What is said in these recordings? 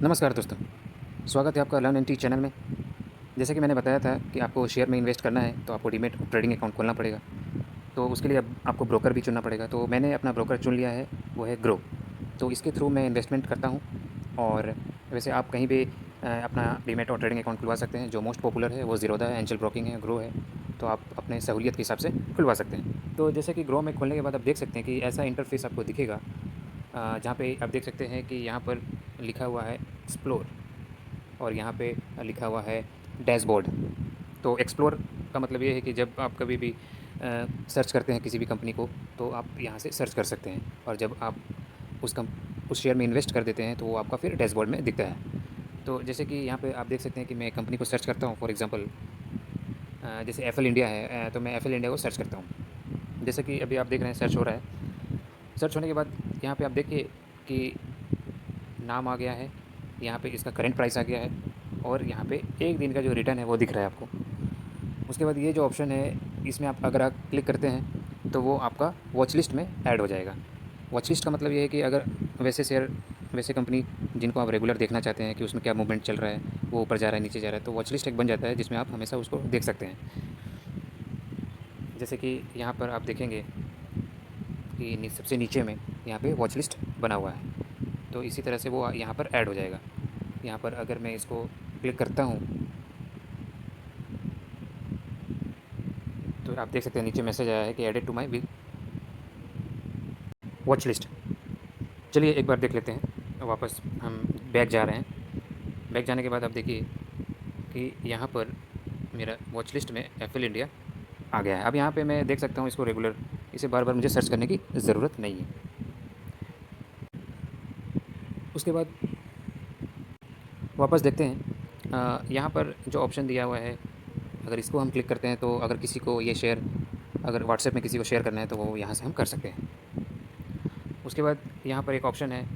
नमस्कार दोस्तों, स्वागत है आपका लर्न एंड टीच चैनल में। जैसे कि मैंने बताया था कि आपको शेयर में इन्वेस्ट करना है तो आपको डीमैट ट्रेडिंग अकाउंट खोलना पड़ेगा। तो उसके लिए अब आपको ब्रोकर भी चुनना पड़ेगा। तो मैंने अपना ब्रोकर चुन लिया है, वो है ग्रो। तो इसके थ्रू मैं इन्वेस्टमेंट करता हूँ। और वैसे आप कहीं भी अपना डीमैट और ट्रेडिंग अकाउंट खुलवा सकते हैं। जो मोस्ट पॉपुलर है वो ज़ीरोधा है, एंजल ब्रोकिंग है, ग्रो है। तो आप अपने सहूलियत के हिसाब से खुलवा सकते हैं। तो जैसे कि ग्रो में खोलने के बाद आप देख सकते हैं कि ऐसा इंटरफेस आपको दिखेगा, जहाँ पे आप देख सकते हैं कि यहाँ पर लिखा हुआ है एक्सप्लोर, और यहाँ पे लिखा हुआ है डैशबोर्ड। तो एक्सप्लोर का मतलब ये है कि जब आप कभी भी सर्च करते हैं किसी भी कंपनी को, तो आप यहाँ से सर्च कर सकते हैं। और जब आप उस शेयर में इन्वेस्ट कर देते हैं तो वो आपका फिर डैशबोर्ड में दिखता है। तो जैसे कि यहाँ पे आप देख सकते हैं कि मैं कंपनी को सर्च करता हूँ। फॉर एग्जांपल जैसे एफएल इंडिया है, तो मैं एफएल इंडिया को सर्च करता हूँ। जैसे कि अभी आप देख रहे हैं सर्च हो रहा है। सर्च होने के बाद यहाँ पे आप देखिए कि नाम आ गया है, यहाँ पे इसका करंट प्राइस आ गया है, और यहाँ पे एक दिन का जो रिटर्न है वो दिख रहा है आपको। उसके बाद ये जो ऑप्शन है, इसमें आप अगर आप क्लिक करते हैं तो वो आपका वॉच लिस्ट में ऐड हो जाएगा। वॉच लिस्ट का मतलब ये है कि अगर वैसे शेयर, वैसे कंपनी जिनको आप रेगुलर देखना चाहते हैं कि उसमें क्या मूवमेंट चल रहा है, वो ऊपर जा रहा है नीचे जा रहा है, तो वॉच लिस्ट एक बन जाता है जिसमें आप हमेशा उसको देख सकते हैं। जैसे कि यहाँ पर आप देखेंगे कि सबसे नीचे में यहाँ पे वॉच लिस्ट बना हुआ है। तो इसी तरह से वो यहाँ पर ऐड हो जाएगा। यहाँ पर अगर मैं इसको क्लिक करता हूँ तो आप देख सकते हैं नीचे मैसेज आया है कि added to my watch list. चलिए एक बार देख लेते हैं। वापस हम बैक जा रहे हैं। बैक जाने के बाद आप देखिए कि यहाँ पर मेरा वॉच लिस्ट में एफएल इंडिया आ गया है। अब यहाँ पे मैं देख सकता हूँ इसको रेगुलर, इसे बार बार मुझे सर्च करने की ज़रूरत नहीं है। उसके बाद वापस देखते हैं, यहाँ पर जो ऑप्शन दिया हुआ है, अगर इसको हम क्लिक करते हैं तो अगर किसी को ये शेयर, अगर व्हाट्सएप में किसी को शेयर करना है तो वो यहाँ से हम कर सकते हैं। उसके बाद यहाँ पर एक ऑप्शन है,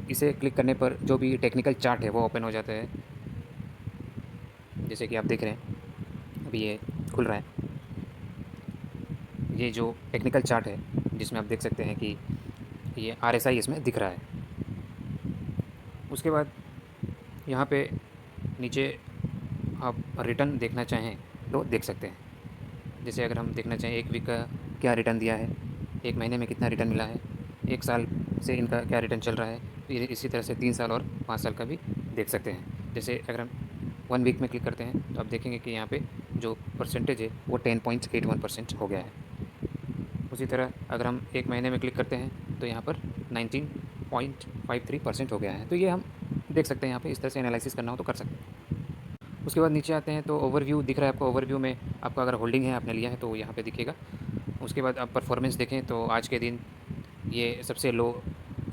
इसे क्लिक करने पर जो भी टेक्निकल चार्ट है वो ओपन हो जाता है। जैसे कि आप देख रहे हैं अभी ये खुल रहा है। ये जो टेक्निकल चार्ट है जिसमें आप देख सकते हैं कि ये आरएसआई इसमें दिख रहा है। उसके बाद यहाँ पे नीचे आप रिटर्न देखना चाहें तो देख सकते हैं। जैसे अगर हम देखना चाहें एक वीक का क्या रिटर्न दिया है, एक महीने में कितना रिटर्न मिला है, एक साल से इनका क्या रिटर्न चल रहा है, फिर इसी तरह से 3 साल और 5 साल का भी देख सकते हैं। जैसे अगर हम 1 वीक में क्लिक करते हैं तो आप देखेंगे कि यहाँ पे जो परसेंटेज है वो 10.81% हो गया है। उसी तरह अगर हम एक महीने में क्लिक करते हैं तो यहाँ पर 19.53% हो गया है। तो ये हम देख सकते हैं, यहाँ पे इस तरह से एनालिसिस करना हो तो कर सकते हैं। उसके बाद नीचे आते हैं तो ओवरव्यू दिख रहा है आपको। ओवरव्यू में आपका अगर होल्डिंग है, आपने लिया है, तो यहाँ पे दिखेगा। उसके बाद आप परफॉर्मेंस देखें तो आज के दिन ये सबसे लो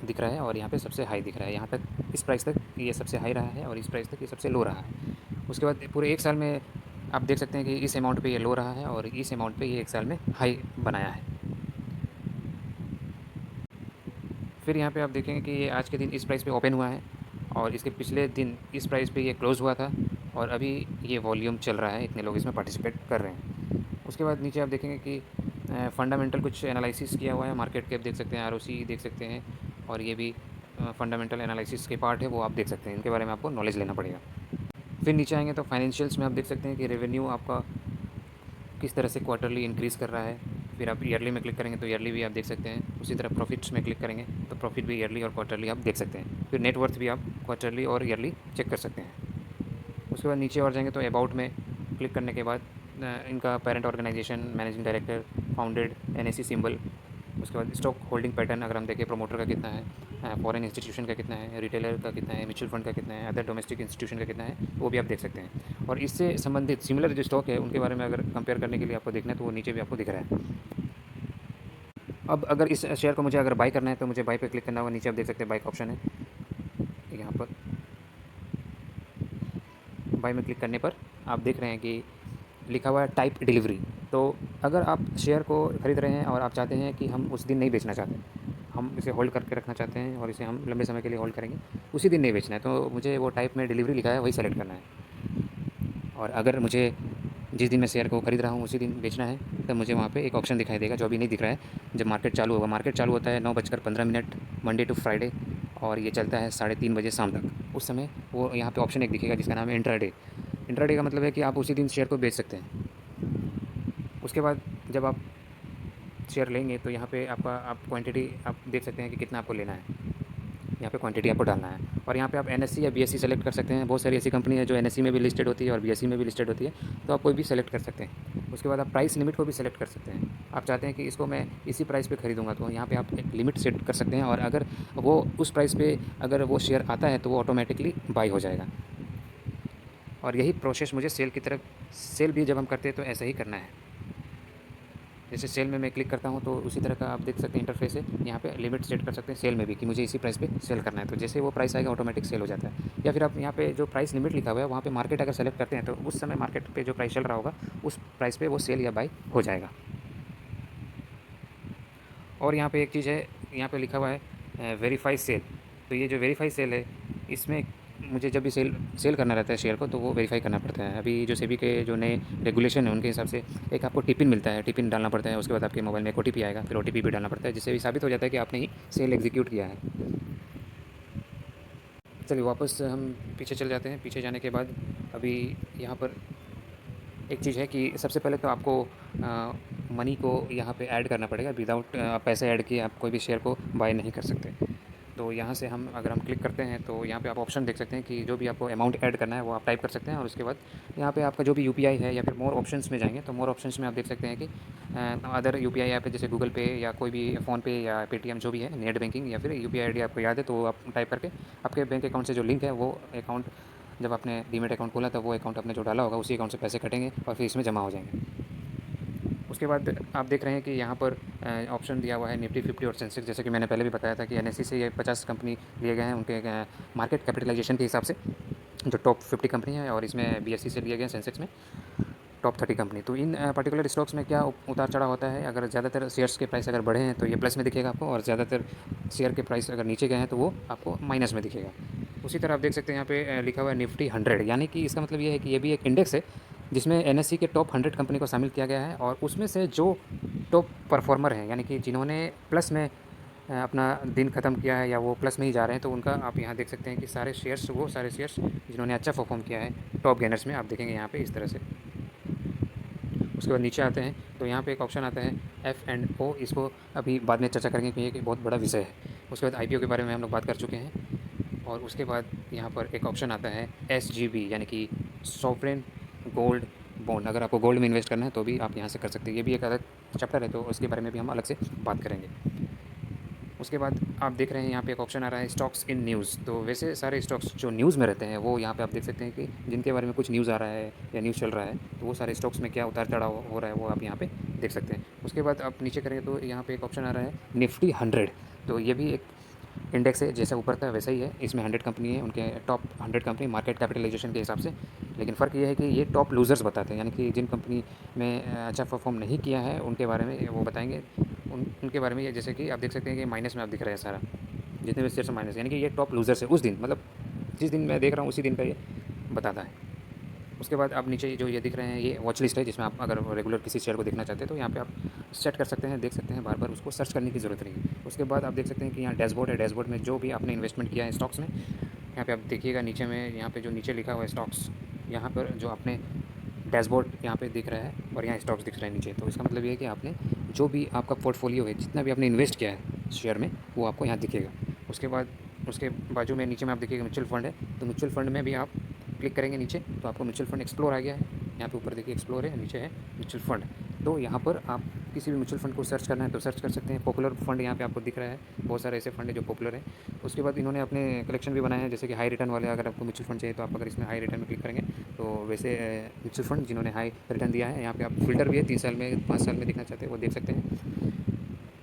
दिख रहा है और यहाँ पे सबसे हाई दिख रहा है। यहाँ तक इस प्राइस तक ये सबसे हाई रहा है और इस प्राइस तक ये सबसे लो रहा है। उसके बाद पूरे एक साल में आप देख सकते हैं कि इस अमाउंट पे ये लो रहा है और इस अमाउंट पे ये एक साल में हाई बनाया है। फिर यहाँ पे आप देखेंगे कि ये आज के दिन इस प्राइस पे ओपन हुआ है और इसके पिछले दिन इस प्राइस पे ये क्लोज़ हुआ था, और अभी ये वॉल्यूम चल रहा है, इतने लोग इसमें पार्टिसिपेट कर रहे हैं। उसके बाद नीचे आप देखेंगे कि फंडामेंटल कुछ एनालिसिस किया हुआ है। मार्केट कैप देख सकते हैं, आरओसी देख सकते हैं, और ये भी फंडामेंटल एनालिसिस के पार्ट है, वो आप देख सकते हैं। इनके बारे में आपको नॉलेज लेना पड़ेगा। फिर नीचे आएंगे तो फाइनेंशियल्स में आप देख सकते हैं कि रेवेन्यू आपका किस तरह से क्वार्टरली इंक्रीज़ कर रहा है। फिर आप ईयरली में क्लिक करेंगे तो ईयरली भी आप देख सकते हैं। उसी तरह प्रॉफिट्स में क्लिक करेंगे तो प्रॉफिट भी ईयरली और क्वार्टरली आप देख सकते हैं। फिर नेटवर्थ भी आप क्वार्टरली और ईयरली चेक कर सकते हैं। उसके बाद नीचे और जाएंगे तो अबाउट में क्लिक करने के बाद इनका parent organization, managing director, founded, NAC symbol. उसके बाद स्टॉक होल्डिंग पैटर्न अगर हम देखें, प्रोमोटर का कितना है, फॉरेन इंस्टीट्यूशन का कितना है, रिटेलर का कितना है, म्यूचुअल फंड का कितना है, अदर डोमेस्टिक इंस्टीट्यूशन का कितना है, वो भी आप देख सकते हैं। और इससे संबंधित सिमिलर जो स्टॉक है उनके बारे में अगर कंपेयर करने के लिए आपको देखना है तो वो नीचे भी आपको दिख रहा है। अब अगर इस शेयर को मुझे अगर बाई करना है तो मुझे बाई पे क्लिक करना होगा। नीचे आप देख सकते हैं बाई का ऑप्शन है। यहाँ पर बाई में क्लिक करने पर आप देख रहे हैं कि लिखा हुआ है टाइप डिलीवरी। तो अगर आप शेयर को ख़रीद रहे हैं और आप चाहते हैं कि हम उस दिन नहीं बेचना चाहते, हम इसे होल्ड करके रखना चाहते हैं और इसे हम लंबे समय के लिए होल्ड करेंगे, उसी दिन नहीं बेचना है, तो मुझे वो टाइप में डिलीवरी लिखा है वही सेलेक्ट करना है। और अगर मुझे जिस दिन मैं शेयर को खरीद रहा हूँ उसी दिन बेचना है, तब मुझे वहाँ पे एक ऑप्शन दिखाई देगा जो अभी नहीं दिख रहा है। जब मार्केट चालू होगा, मार्केट चालू होता है 9:15 मंडे टू फ्राइडे, और ये चलता है 3:30 बजे शाम तक। उस समय वो यहाँ पे ऑप्शन एक दिखेगा जिसका नाम है इंट्राडे। इंट्राडे का मतलब है कि आप उसी दिन शेयर को बेच सकते हैं। उसके बाद जब आप शेयर लेंगे तो यहाँ पे आप क्वांटिटी आप देख सकते हैं कि कितना आपको लेना है। यहाँ पे क्वांटिटी आपको डालना है और यहाँ पे आप एनएससी या बीएससी सेलेक्ट कर सकते हैं। बहुत सारी ऐसी कंपनी है जो एनएससी में भी लिस्टेड होती है और बीएससी में भी लिस्टेड होती है, तो आप कोई भी सेलेक्ट कर सकते हैं। उसके बाद आप प्राइस लिमिट को भी सेलेक्ट कर सकते हैं। आप चाहते हैं कि इसको मैं इसी प्राइस पे खरीदूंगा, तो यहाँ पे आप एक लिमिट सेट कर सकते हैं और अगर वो उस प्राइस पे अगर वो शेयर आता है तो वो ऑटोमेटिकली बाई हो जाएगा। और यही प्रोसेस मुझे सेल की तरफ, सेल भी जब हम करते हैं तो ऐसा ही करना है। जैसे सेल में मैं क्लिक करता हूँ तो उसी तरह का आप देख सकते हैं इंटरफेस है। यहाँ पे लिमिट सेट कर सकते हैं सेल में भी कि मुझे इसी प्राइस पे सेल करना है, तो जैसे वो प्राइस आएगा ऑटोमेटिक सेल हो जाता है। या फिर आप यहाँ पे जो प्राइस लिमिट लिखा हुआ है वहाँ पे मार्केट अगर सेलेक्ट करते हैं तो उस समय मार्केट पे जो प्राइस चल रहा होगा उस प्राइस पे वो सेल या बाई हो जाएगा। और यहाँ पे एक चीज़ है, यहाँ पे लिखा हुआ है वेरीफाई सेल। तो ये जो वेरीफाई सेल है इसमें मुझे जब भी सेल सेल करना रहता है शेयर को तो वो वेरीफाई करना पड़ता है। अभी जो सेबी के जो नए रेगुलेशन है उनके हिसाब से एक आपको टिपिन मिलता है, टिपिन डालना पड़ता है। उसके बाद आपके मोबाइल में एक ओटीपी आएगा, फिर ओटीपी भी डालना पड़ता है, जिससे भी साबित हो जाता है कि आपने ही सेल एग्जीक्यूट किया है। चलिए वापस हम पीछे चल जाते हैं। पीछे जाने के बाद अभी यहाँ पर एक चीज़ है कि सबसे पहले तो आपको मनी को यहाँ पे ऐड करना पड़ेगा। विदाउट पैसे ऐड किए आप कोई भी शेयर को बाय नहीं कर सकते। तो यहाँ से हम अगर हम क्लिक करते हैं तो यहाँ पे आप ऑप्शन देख सकते हैं कि जो भी आपको अमाउंट ऐड करना है वो आप टाइप कर सकते हैं। और उसके बाद यहाँ पे आपका जो भी यूपीआई है या फिर मोर ऑप्शंस में जाएंगे तो मोर ऑप्शंस में आप देख सकते हैं कि अदर यूपीआई ऐप है जैसे गूगल पे या कोई भी फ़ोन पे या पेटीएम जो भी है, नेट बैंकिंग या फिर यूपीआई आईडी आपको याद है तो आप टाइप करके आपके बैंक अकाउंट से जो लिंक है वो अकाउंट, जब आपने डीमेट अकाउंट खोला था वो अकाउंट आपने जो डाला होगा उसी अकाउंट से पैसे कटेंगे और फिर इसमें जमा हो जाएंगे। उसके बाद आप देख रहे हैं कि यहाँ पर ऑप्शन दिया हुआ है निफ्टी 50 और सेंसेक्स। जैसे कि मैंने पहले भी बताया था कि एनएससी से ये 50 कंपनी लिए गए हैं उनके मार्केट कैपिटलाइजेशन के हिसाब से, जो टॉप 50 कंपनी है, और इसमें बीएससी से लिए गए हैं सेंसेक्स में टॉप 30 कंपनी। तो इन पर्टिकुलर स्टॉक्स में क्या उतार चढ़ाव होता है, अगर ज़्यादातर शेयर्स के प्राइस अगर बढ़े हैं तो ये प्लस में दिखेगा आपको, और ज़्यादातर शेयर के प्राइस अगर नीचे गए हैं तो वो आपको माइनस में दिखेगा। उसी तरह आप देख सकते हैं यहाँ पे लिखा हुआ है निफ्टी 100, यानी कि इसका मतलब ये है कि ये भी एक इंडेक्स है जिसमें एनएससी के टॉप 100 कंपनी को शामिल किया गया है। और उसमें से जो टॉप परफॉर्मर हैं, यानी कि जिन्होंने प्लस में अपना दिन ख़त्म किया है या वो प्लस में ही जा रहे हैं, तो उनका आप यहाँ देख सकते हैं कि सारे शेयर्स, वो सारे शेयर्स जिन्होंने अच्छा परफॉर्म किया है टॉप गेनर्स में, आप देखेंगे यहाँ पे इस तरह से। उसके बाद नीचे आते हैं तो यहाँ पे एक ऑप्शन आता है F&O। इसको अभी बाद में चर्चा करेंगे क्योंकि ये बहुत बड़ा विषय है। उसके बाद आईपीओ के बारे में हम लोग बात कर चुके हैं। और उसके बाद यहाँ पर एक ऑप्शन आता है SGB, यानी कि सॉवरेन गोल्ड बॉन्ड। अगर आपको गोल्ड में इन्वेस्ट करना है तो भी आप यहाँ से कर सकते हैं। ये भी एक अलग चैप्टर है तो उसके बारे में भी हम अलग से बात करेंगे। उसके बाद आप देख रहे हैं यहाँ पे एक ऑप्शन आ रहा है स्टॉक्स इन न्यूज़। तो वैसे सारे स्टॉक्स जो न्यूज़ में रहते हैं वो यहाँ पे आप देख सकते हैं कि जिनके बारे में कुछ न्यूज़ आ रहा है या न्यूज़ चल रहा है तो वो सारे स्टॉक्स में क्या उतार चढ़ाव हो रहा है वो आप यहाँ पे देख सकते हैं। उसके बाद आप नीचे करेंगे तो यहाँ पे एक ऑप्शन आ रहा है निफ्टी 100। तो ये भी एक इंडेक्स है, जैसा ऊपर था वैसा ही है। इसमें 100 कंपनी है, उनके टॉप 100 कंपनी मार्केट कैपिटलाइजेशन के हिसाब से। लेकिन फ़र्क ये है कि ये टॉप लूज़र्स बताते हैं, यानी कि जिन कंपनी में अच्छा परफॉर्म नहीं किया है उनके बारे में वो बताएंगे। उनके बारे में ये, जैसे कि आप देख सकते हैं कि माइनस में आप दिख रहे हैं सारा, जितने भी शेयर माइनस, यानी कि ये टॉप लूज़र्स है उस दिन, मतलब जिस दिन मैं देख रहा हूँ उसी दिन का ये बताता है। उसके बाद आप नीचे जो ये दिख रहे हैं ये वॉच लिस्ट है, जिसमें आप अगर रेगुलर किसी शेयर को देखना चाहते हैं तो यहाँ पे आप सेट कर सकते हैं, देख सकते हैं, बार बार उसको सर्च करने की ज़रूरत नहीं है। उसके बाद आप देख सकते हैं कि यहाँ डैशबोर्ड है। डैशबोर्ड में जो भी आपने इन्वेस्टमेंट किया है स्टॉक्स में, यहाँ पे आप देखिएगा नीचे में, यहाँ पे जो नीचे लिखा हुआ है स्टॉक्स, यहाँ पर जो आपने डैशबोर्ड यहाँ पे दिख रहा है और यहाँ स्टॉक्स दिख रहे हैं नीचे। तो इसका मतलब ये है कि आपने जो भी आपका पोर्टफोलियो है, जितना भी आपने इन्वेस्ट किया है शेयर में, वो आपको यहाँ दिखेगा। उसके बाद उसके बाजू में नीचे में आप देखिएगा म्यूचुअल फंड है। तो म्यूचुअल फंड में भी आप क्लिक करेंगे नीचे तो आपको म्यूचुअल फंड एक्सप्लोर आ गया है। यहाँ पे ऊपर देखिए एक्सप्लोर है, नीचे है म्यूचुअल फंड। तो यहाँ पर आप किसी भी म्यूचुअल फंड को सर्च करना है तो सर्च कर सकते हैं। पॉपुलर फंड यहाँ पे आपको दिख रहा है, बहुत सारे ऐसे फंड है जो पॉपुलर है। उसके बाद इन्होंने अपने कलेक्शन भी बनाए हैं, जैसे कि हाई रिटर्न वाले। अगर आपको म्यूचुअल फंड चाहिए तो आप अगर इसमें हाई रिटर्न में क्लिक करेंगे तो वैसे म्यूचुअल फंड जिन्होंने हाई रिटर्न दिया है, यहाँ पे आप फिल्टर भी है, 3 साल में 5 साल में देखना चाहते हैं वो देख सकते हैं।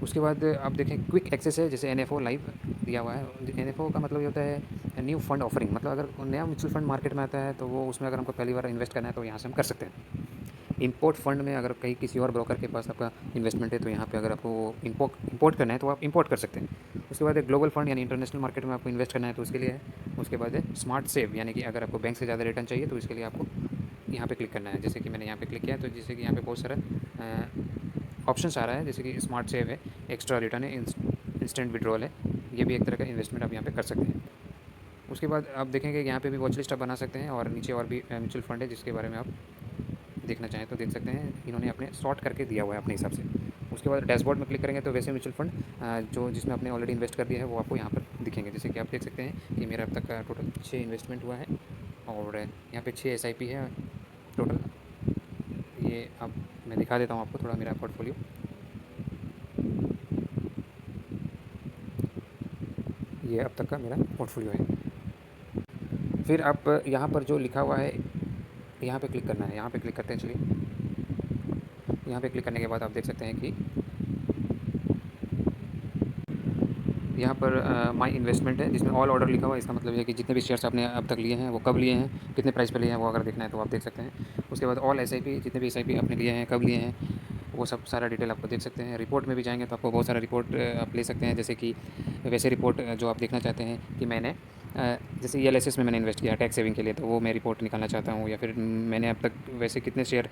उसके बाद आप देखें क्विक एक्सेस है, जैसे NFO लाइव दिया हुआ है। NFO का मतलब ये होता है न्यू फंड ऑफरिंग, मतलब अगर नया म्यूचुअल फंड मार्केट में आता है तो वो उसमें अगर हमको पहली बार इन्वेस्ट करना है तो यहाँ से हम कर सकते हैं। इंपोर्ट फंड में अगर कहीं किसी और ब्रोकर के पास आपका इन्वेस्टमेंट है तो यहाँ पे अगर आपको इंपोर्ट करना है तो आप इंपोर्ट कर सकते हैं। उसके बाद एक ग्लोबल फंड यानी इंटरनेशनल मार्केट में आपको इन्वेस्ट करना है तो उसके लिए है। उसके बाद है स्मार्ट सेव, यानी कि अगर आपको बैंक से ज़्यादा रिटर्न चाहिए तो इसके लिए आपको यहाँ पे क्लिक करना है। जैसे कि मैंने यहाँ पे क्लिक किया है तो जैसे कि यहाँ पे बहुत सारा ऑप्शंस आ रहा है, जैसे कि स्मार्ट सेव है, एक्स्ट्रा रिटर्न है, इंस्टेंट विड्रॉल है, ये भी एक तरह का इन्वेस्टमेंट आप यहाँ पे कर सकते हैं। उसके बाद आप देखेंगे यहाँ पे भी वॉच लिस्ट आप बना सकते हैं, और नीचे और भी म्यूचुअल फंड है जिसके बारे में आप देखना चाहें तो देख सकते हैं। इन्होंने अपने सॉर्ट करके दिया हुआ है अपने हिसाब से। उसके बाद डैशबोर्ड में क्लिक करेंगे तो वैसे म्यूचुअल फंड जो जिसमें आपने ऑलरेडी इन्वेस्ट कर दिया है वो आपको यहाँ पर दिखेंगे। जैसे कि आप देख सकते हैं कि मेरा अब तक का टोटल 6 इन्वेस्टमेंट हुआ है, और यहाँ पे 6 SIP है टोटल। ये अब मैं दिखा देता हूँ आपको थोड़ा मेरा पोर्टफोलियो। ये अब तक का मेरा पोर्टफोलियो है। फिर आप यहाँ पर जो लिखा हुआ है यहाँ पे क्लिक करना है। यहाँ पे क्लिक करते हैं, चलिए। यहाँ पे क्लिक करने के बाद आप देख सकते हैं कि यहाँ पर माई इन्वेस्टमेंट है जिसमें ऑल ऑर्डर लिखा हुआ है। इसका मतलब ये है कि जितने भी शेयर्स आपने अब तक लिए हैं वो कब लिए हैं, कितने प्राइस पे लिए हैं, वो अगर देखना है तो आप देख सकते हैं। उसके बाद ऑल SIP, जितने भी SIP आपने लिए हैं, कब लिए हैं, वो सब सारा डिटेल आपको देख सकते हैं। रिपोर्ट में भी जाएंगे तो आपको बहुत सारा रिपोर्ट आप ले सकते हैं। जैसे कि वैसे रिपोर्ट जो आप देखना चाहते हैं कि मैंने जैसे ELSS में मैंने इन्वेस्ट किया टैक्स सेविंग के लिए, तो वो मैं रिपोर्ट निकालना चाहता हूँ। या फिर मैंने अब तक वैसे कितने शेयर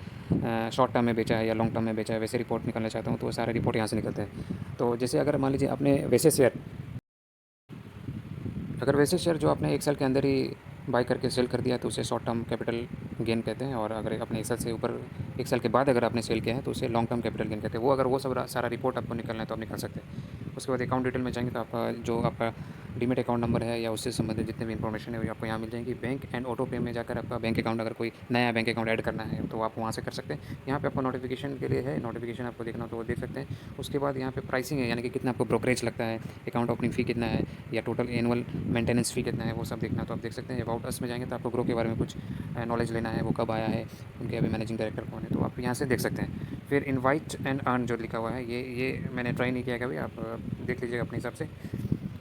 शॉर्ट टर्म में बेचा है या लॉन्ग टर्म में बेचा है, वैसे रिपोर्ट निकालना चाहता हूँ, तो वो सारे रिपोर्ट यहाँ से निकलते हैं। तो जैसे अगर मान लीजिए आपने वैसे शेयर अगर वैसे शेयर जो आपने 1 साल के अंदर ही बाय करके सेल कर दिया तो उसे शॉर्ट टर्म कैपिटल गेन कहते हैं, और अगर आपने 1 साल से ऊपर 1 साल के बाद अगर आपने सेल किया है तो उसे लॉन्ग टर्म कैपिटल गेन कहते हैं। वो अगर वो सब सारा रिपोर्ट आपको निकालना है तो आप निकाल सकते हैं। उसके बाद अकाउंट डिटेल में जाएंगे तो आपका जो आपका डीमेट अकाउंट नंबर है या उससे संबंधित जितने भी इन्फॉर्मेशन है वो आपको यहाँ मिल जाएंगी। बैंक एंड ऑटो पे में जाकर आपका बैंक अकाउंट, अगर कोई नया बैंक अकाउंट ऐड करना है तो आप वहाँ से कर सकते हैं। यहाँ पे आपको नोटिफिकेशन के लिए है, नोटिफिकेशन आपको देखना हो तो वो देख सकते हैं। उसके बाद यहाँ पे प्राइसिंग है, यानी कि कितना आपको ब्रोकरेज लगता है, अकाउंट ओपनिंग फ़ी कितना है, या टोटल एनुअल मेंटेनेंस फ़ी कितना है, वो सब देखना तो आप देख सकते हैं। अबाउट अस में जाएंगे तो आपको ग्रो के बारे में कुछ नॉलेज लेना है, वो कब आया है, उनके अभी मैनेजिंग डायरेक्टर कौन है, तो आप यहाँ से देख सकते हैं। फिर इनवाइट एंड अर्न जो लिखा हुआ है, ये मैंने ट्राई नहीं किया कभी, आप देख लीजिएगा अपने हिसाब से।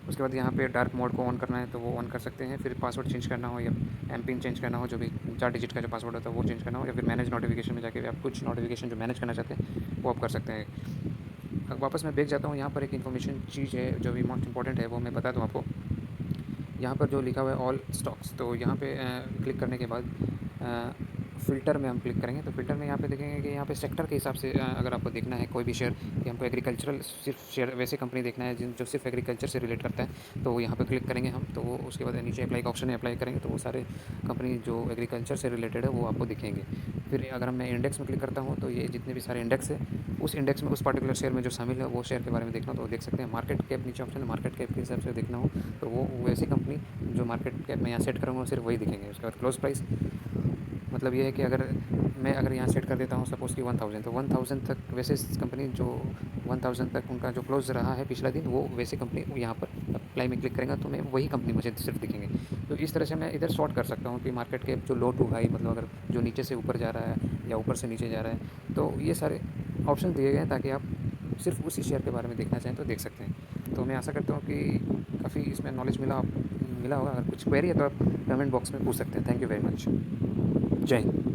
उसके बाद यहाँ पे डार्क मोड को ऑन करना है तो वो ऑन कर सकते हैं। फिर पासवर्ड चेंज करना हो या एमपिन चेंज करना हो, जो भी 4 डिजिट का जो पासवर्ड होता है वो चेंज करना हो, या फिर मैनेज नोटिफिकेशन में जाके आप कुछ नोटिफिकेशन जो मैनेज करना चाहते हैं वो आप कर सकते हैं। अब वापस मैं बैक जाता हूँ। यहाँ पर एक इन्फॉर्मेशन चीज़ है जो भी मोस्ट इंपॉर्टेंट है, वो मैं बता दूँ आपको। यहाँ पर जो लिखा हुआ है ऑल स्टॉक्स, तो यहाँ पे क्लिक करने के बाद फ़िल्टर में हम क्लिक करेंगे तो फ़िल्टर में यहाँ पे देखेंगे कि यहाँ पे सेक्टर के हिसाब से अगर आपको देखना है कोई भी शेयर, कि हमको एग्रीकल्चरल सिर्फ शेयर वैसे कंपनी देखना है जिन जो सिर्फ एग्रीकल्चर से रिलेट करता है, तो यहाँ पे क्लिक करेंगे हम। तो वो उसके बाद नीचे अप्लाई का ऑप्शन है, अप्लाई करेंगे तो वो सारे कंपनी जो एग्रीकल्चर से रिलेटेड है वो आपको दिखेंगे। फिर अगर मैं इंडेक्स में क्लिक करता हूँ तो ये जितने भी सारे इंडेक्स है उस इंडेक्स में उस पर्टिकुलर शेयर में जो शामिल है वो शेयर के बारे में देखना हो तो देख सकते हैं। मार्केट कैप नीचे ऑप्शन है, मार्केट कैप के हिसाब से देखना हो तो वो वैसी कंपनी जो मार्केट कैप में यहाँ सेट करूँगा सिर्फ वही दिखेंगे। उसके बाद क्लोज प्राइस, मतलब ये है कि अगर यहाँ सेट कर देता हूँ सपोज़ कि 1000, तो 1000 तक वैसे कंपनी जो 1000 तक उनका जो क्लोज रहा है पिछला दिन, वो वैसे कंपनी यहाँ पर अप्लाई में क्लिक करेंगे तो मैं वही कंपनी मुझे सिर्फ दिखेंगे। तो इस तरह से मैं इधर सॉर्ट कर सकता हूँ कि मार्केट के जो लो टू हाई, मतलब अगर जो नीचे से ऊपर जा रहा है या ऊपर से नीचे जा रहा है, तो ये सारे ऑप्शन दिए गए हैं ताकि आप सिर्फ उसी शेयर के बारे में देखना चाहें तो देख सकते हैं। तो मैं आशा करता हूँ कि काफ़ी इसमें नॉलेज मिला होगा। अगर कुछ क्वेरी है तो आप कमेंट बॉक्स में पूछ सकते हैं। Thank you very much. जय हिंद।